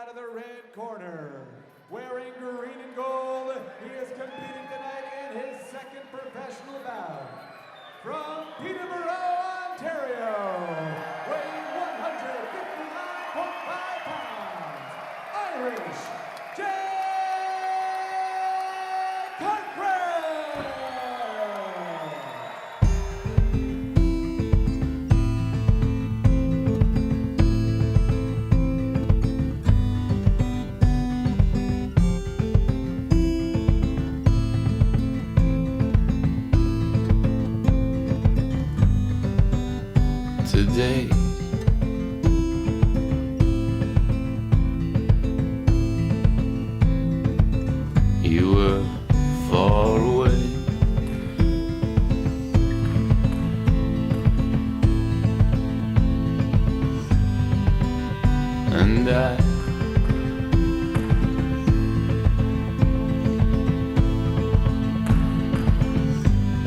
out of the red corner, wearing green and gold, he is competing tonight in his second professional bout. From Peterborough, Ontario, weighing 159.5 pounds, Irish, Corcoran! Today, you were far away, and I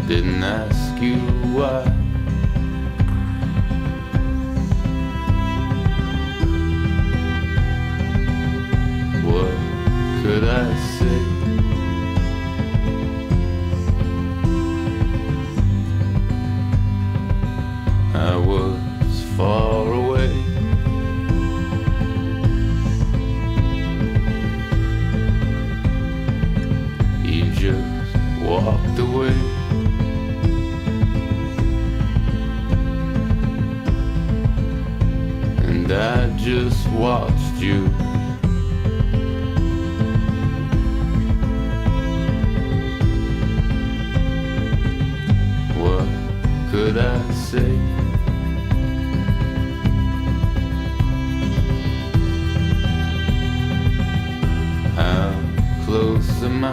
didn't ask you why. What could I say? I was far away, you just walked away, and I just watched you. What could I say? How close am I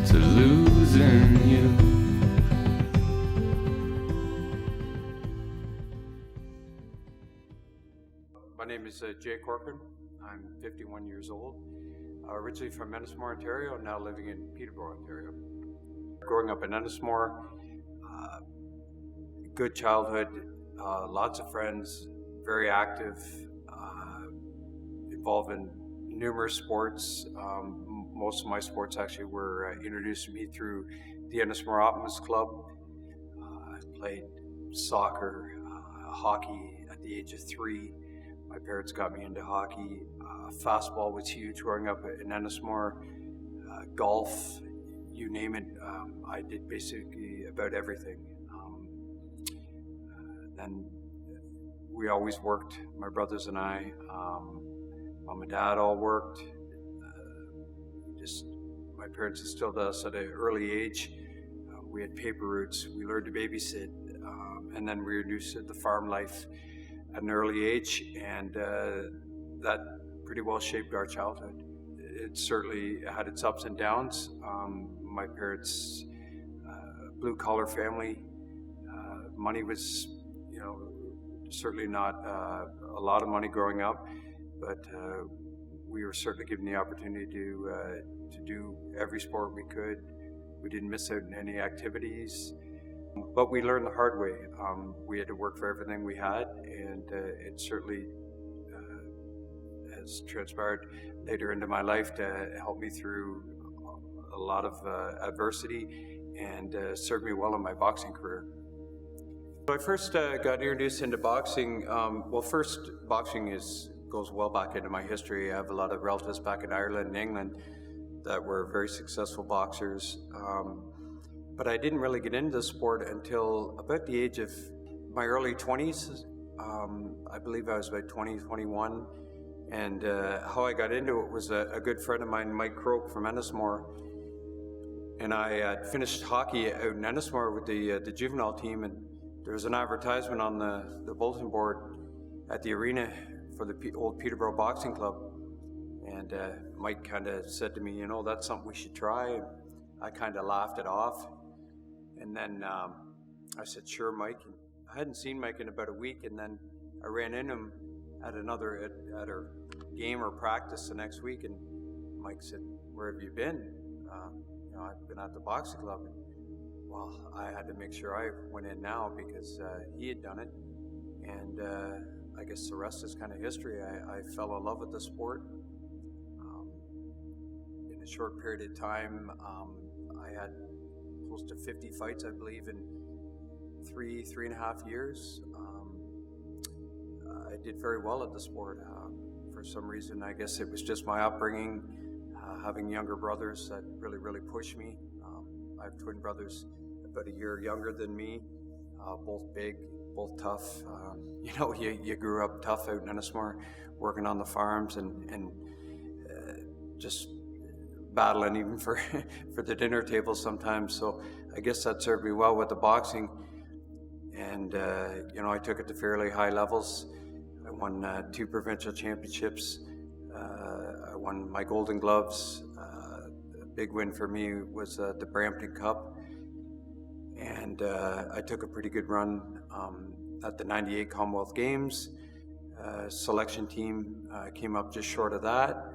to losing you? My name is Jay Corcoran. I'm 51 years old. Originally from Ennismore, Ontario, now living in Peterborough, Ontario. Growing up in Ennismore, good childhood, lots of friends, very active, involved in numerous sports. Most of my sports actually were introduced to me through the Ennismore Optimist Club. I played soccer, hockey at the age of 3. My parents got me into hockey. Fastball was huge growing up in Ennismore. Golf, you name it. I did basically about everything. Then we always worked, my brothers and I. Mom and dad all worked. My parents instilled us at an early age. We had paper routes. We learned to babysit, and then we were introduced to the farm life at an early age, and that pretty well shaped our childhood. It certainly had its ups and downs. My parents, blue-collar family, money was, certainly not a lot of money growing up, but we were certainly given the opportunity to do every sport we could. We didn't miss out on any activities. But we learned the hard way. We had to work for everything we had, and it certainly has transpired later into my life to help me through a lot of adversity and served me well in my boxing career. So I first got introduced into boxing. First, boxing goes well back into my history. I have a lot of relatives back in Ireland and England that were very successful boxers. But I didn't really get into the sport until about the age of my early 20s. I believe I was about 20, 21. And how I got into it was a good friend of mine, Mike Croak from Ennismore. And I had finished hockey out in Ennismore with the juvenile team, and there was an advertisement on the bulletin board at the arena for the old Peterborough Boxing Club. And Mike kind of said to me, that's something we should try. And I kind of laughed it off. And then I said, sure, Mike. And I hadn't seen Mike in about a week, and then I ran into him at our game or practice the next week, and Mike said, where have you been? I've been at the boxing club. well, I had to make sure I went in now because he had done it. And I guess the rest is kind of history. I fell in love with the sport. In a short period of time, I had close to 50 fights, I believe, in three and a half years. I did very well at the sport. For some reason, I guess it was just my upbringing, having younger brothers that really pushed me. I have twin brothers about a year younger than me, both big, both tough. You grew up tough out in Ennismore, working on the farms and just battling even for the dinner table sometimes. So I guess that served me well with the boxing. And I took it to fairly high levels. I won 2 provincial championships. I won my Golden Gloves. A big win for me was the Brampton Cup. And I took a pretty good run at the 98 Commonwealth Games. Selection team came up just short of that.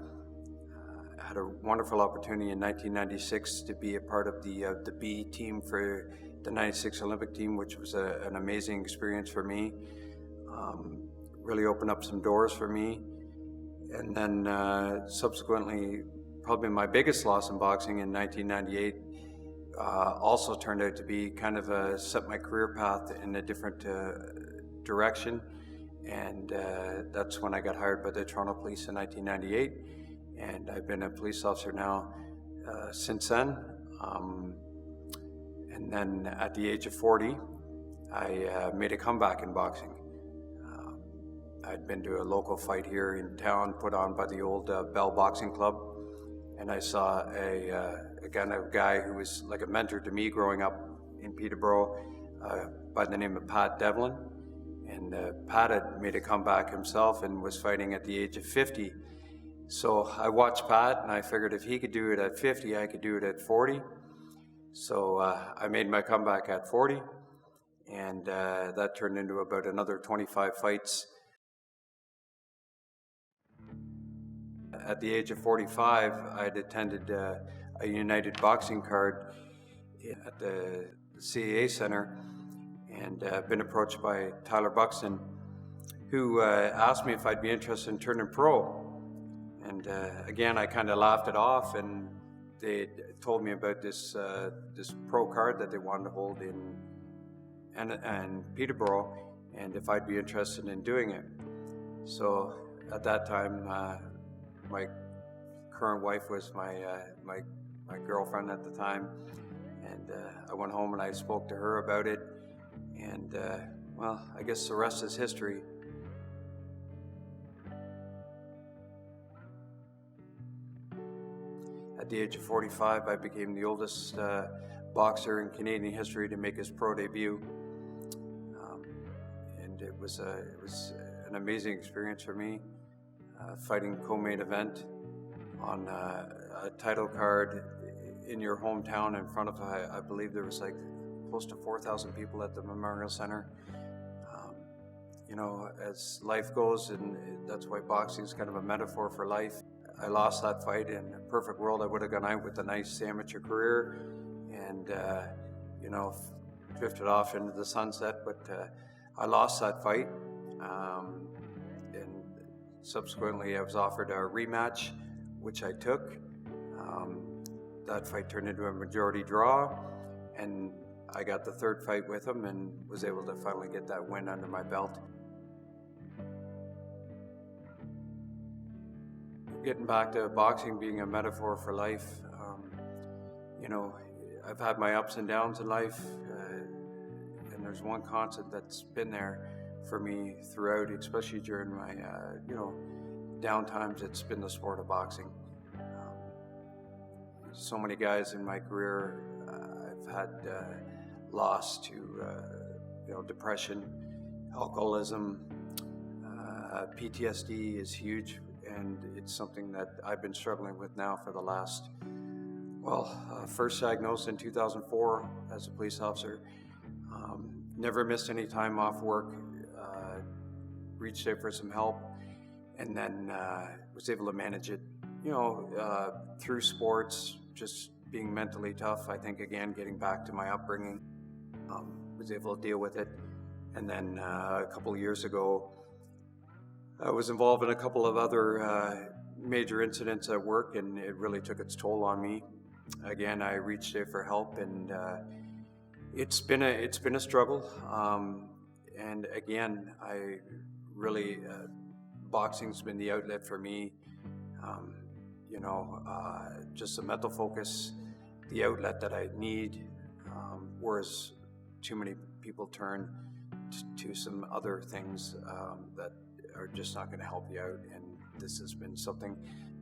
I had a wonderful opportunity in 1996 to be a part of the B team for the 96 Olympic team, which was an amazing experience for me. Really opened up some doors for me. And then subsequently, probably my biggest loss in boxing in 1998 also turned out to be kind of set my career path in a different direction. And that's when I got hired by the Toronto Police in 1998. And I've been a police officer now since then. And then at the age of 40, I made a comeback in boxing. I'd been to a local fight here in town put on by the old Bell Boxing Club, and I saw a guy who was like a mentor to me growing up in Peterborough by the name of Pat Devlin. And Pat had made a comeback himself and was fighting at the age of 50. So I watched Pat and I figured if he could do it at 50, I could do it at 40. So I made my comeback at 40, and that turned into about another 25 fights. At the age of 45, I had attended a United Boxing card at the CAA Center and been approached by Tyler Buxton, who asked me if I'd be interested in turning pro. And again, I kind of laughed it off, and they told me about this pro card that they wanted to hold in Peterborough, and if I'd be interested in doing it. So at that time, my current wife was my girlfriend at the time, and I went home and I spoke to her about it, and well, I guess the rest is history. At the age of 45, I became the oldest boxer in Canadian history to make his pro debut, and it was an amazing experience for me. Fighting co-main event on a title card in your hometown in front of, I believe there was like close to 4,000 people at the Memorial Center. As life goes, and that's why boxing is kind of a metaphor for life. I lost that fight. In a perfect world, I would have gone out with a nice amateur career and, drifted off into the sunset, but I lost that fight. And subsequently, I was offered a rematch, which I took. That fight turned into a majority draw, and I got the third fight with him and was able to finally get that win under my belt. Getting back to boxing being a metaphor for life, I've had my ups and downs in life, and there's one constant that's been there for me throughout, especially during my, down times. It's been the sport of boxing. So many guys in my career I've had lost to, depression, alcoholism, PTSD is huge, and it's something that I've been struggling with now for the last, first diagnosed in 2004 as a police officer. Never missed any time off work, reached out for some help, and then was able to manage it, through sports, just being mentally tough. I think, again, getting back to my upbringing, was able to deal with it. And then a couple of years ago, I was involved in a couple of other major incidents at work, and it really took its toll on me. Again, I reached out for help, and it's been a struggle. And again, I really boxing's been the outlet for me. Just the mental focus, the outlet that I need, whereas too many people turn to some other things that are just not going to help you out. And this has been something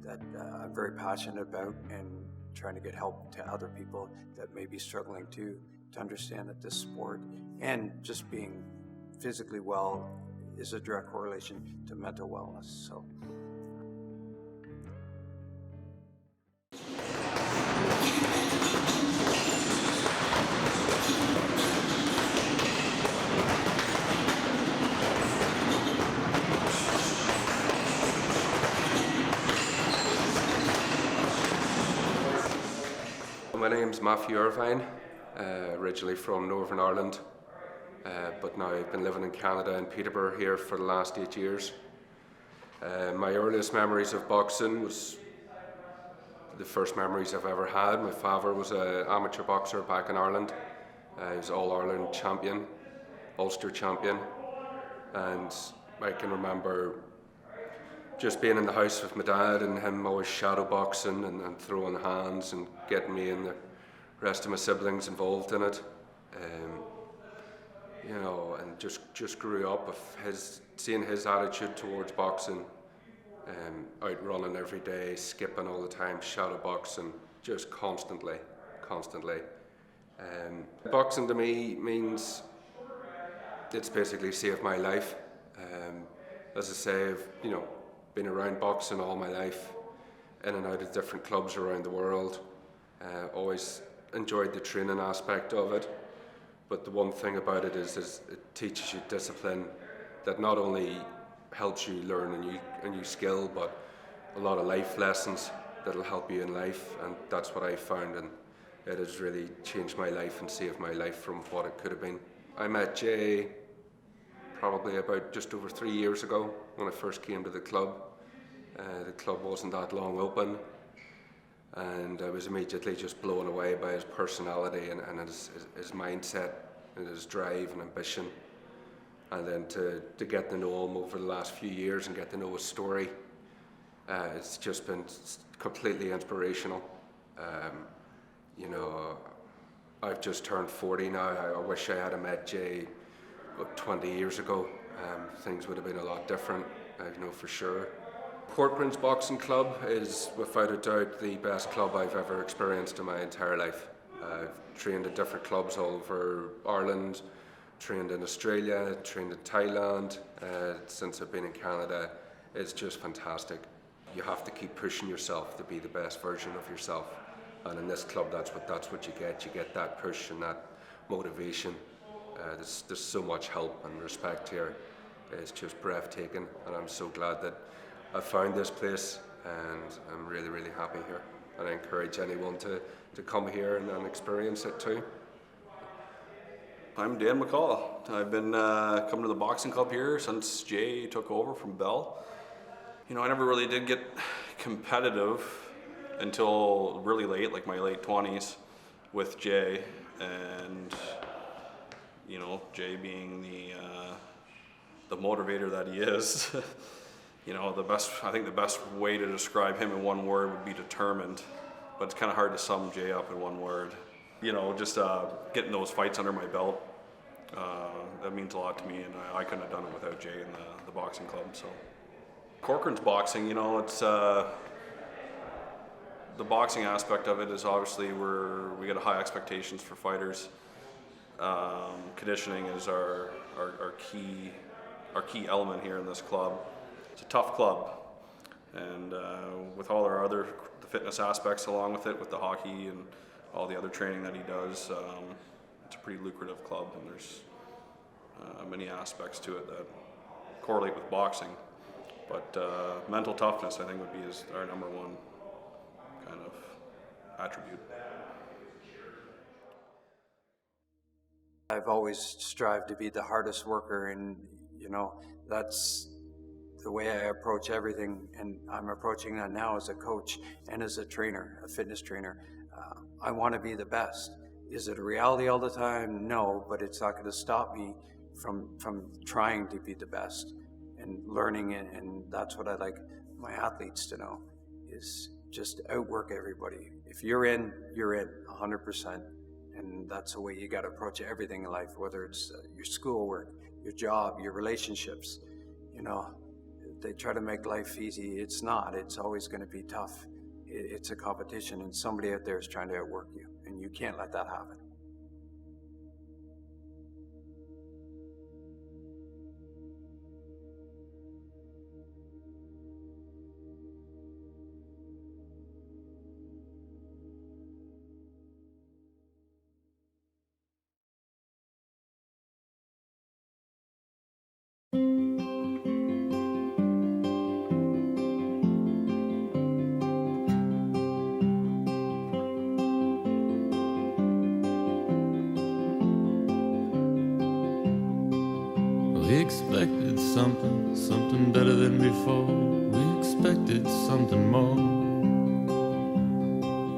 that I'm very passionate about, and trying to get help to other people that may be struggling to understand that this sport and just being physically well is a direct correlation to mental wellness. So. My name's Matthew Irvine, originally from Northern Ireland, but now I've been living in Canada in Peterborough here for the last 8 years. My earliest memories of boxing was the first memories I've ever had. My father was an amateur boxer back in Ireland. He was All-Ireland champion, Ulster champion, and I can remember just being in the house with my dad and him always shadow boxing and throwing hands and getting me and the rest of my siblings involved in it. And just grew up with seeing his attitude towards boxing, out running every day, skipping all the time, shadow boxing, just constantly. Boxing to me means it's basically saved my life. As I say, I've been around boxing all my life, in and out of different clubs around the world. Always enjoyed the training aspect of it, but the one thing about it is it teaches you discipline that not only helps you learn a new skill, but a lot of life lessons that'll help you in life, and that's what I found, and it has really changed my life and saved my life from what it could have been. I met Jay probably about just over 3 years ago when I first came to the club. The club wasn't that long open, and I was immediately just blown away by his personality and his mindset and his drive and ambition. And then to get to know him over the last few years and get to know his story, it's just been completely inspirational. I've just turned 40 now. I wish I had met Jay 20 years ago. Things would have been a lot different, I know for sure. Corcoran's Boxing Club is without a doubt the best club I've ever experienced in my entire life. I've trained at different clubs all over Ireland, trained in Australia, trained in Thailand. Since I've been in Canada, it's just fantastic. You have to keep pushing yourself to be the best version of yourself. And in this club, that's what you get. You get that push and that motivation. There's so much help and respect here. It's just breathtaking, and I'm so glad that I found this place, and I'm really, really happy here. And I encourage anyone to come here and experience it too. I'm Dan McCall. I've been coming to the boxing club here since Jay took over from Bell. I never really did get competitive until really late, like my late 20s, with Jay, and Jay being the motivator that he is. I think the best way to describe him in one word would be determined, but it's kind of hard to sum Jay up in one word. Just getting those fights under my belt, that means a lot to me, and I couldn't have done it without Jay and the boxing club. So Corcoran's boxing, it's the boxing aspect of it is obviously we got high expectations for fighters. Conditioning is our key element here in this club. It's a tough club, and with all our the fitness aspects along with it, with the hockey and all the other training that he does, it's a pretty lucrative club, and there's many aspects to it that correlate with boxing. But mental toughness, I think, would be our number one kind of attribute. I've always strived to be the hardest worker, and that's the way I approach everything, and I'm approaching that now as a coach and as a trainer, a fitness trainer. I want to be the best. Is it a reality all the time? No, but it's not going to stop me from trying to be the best and learning it, and that's what I like my athletes to know, is just outwork everybody. If you're in 100%, and that's the way you got to approach everything in life, whether it's your schoolwork, your job, your relationships. They try to make life easy. It's not. It's always going to be tough. It's a competition, and somebody out there is trying to outwork you, and you can't let that happen. We expected something better than before. We expected something more.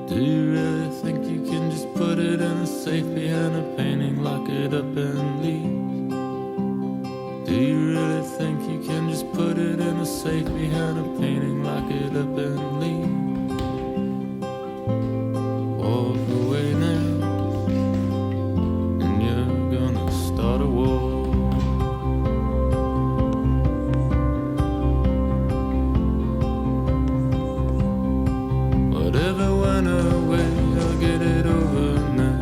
Do you really think you can just put it in a safe behind a painting, lock it up and leave? Do you really think you can just put it in a safe behind a painting, lock it up and leave? Walk away now, and you're gonna start a war. Whatever went away, I'll get it over now.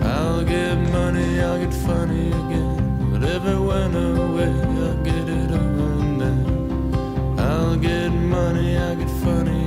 I'll get money, I'll get funny again. Whatever went away, I'll get it over now. I'll get money, I'll get funny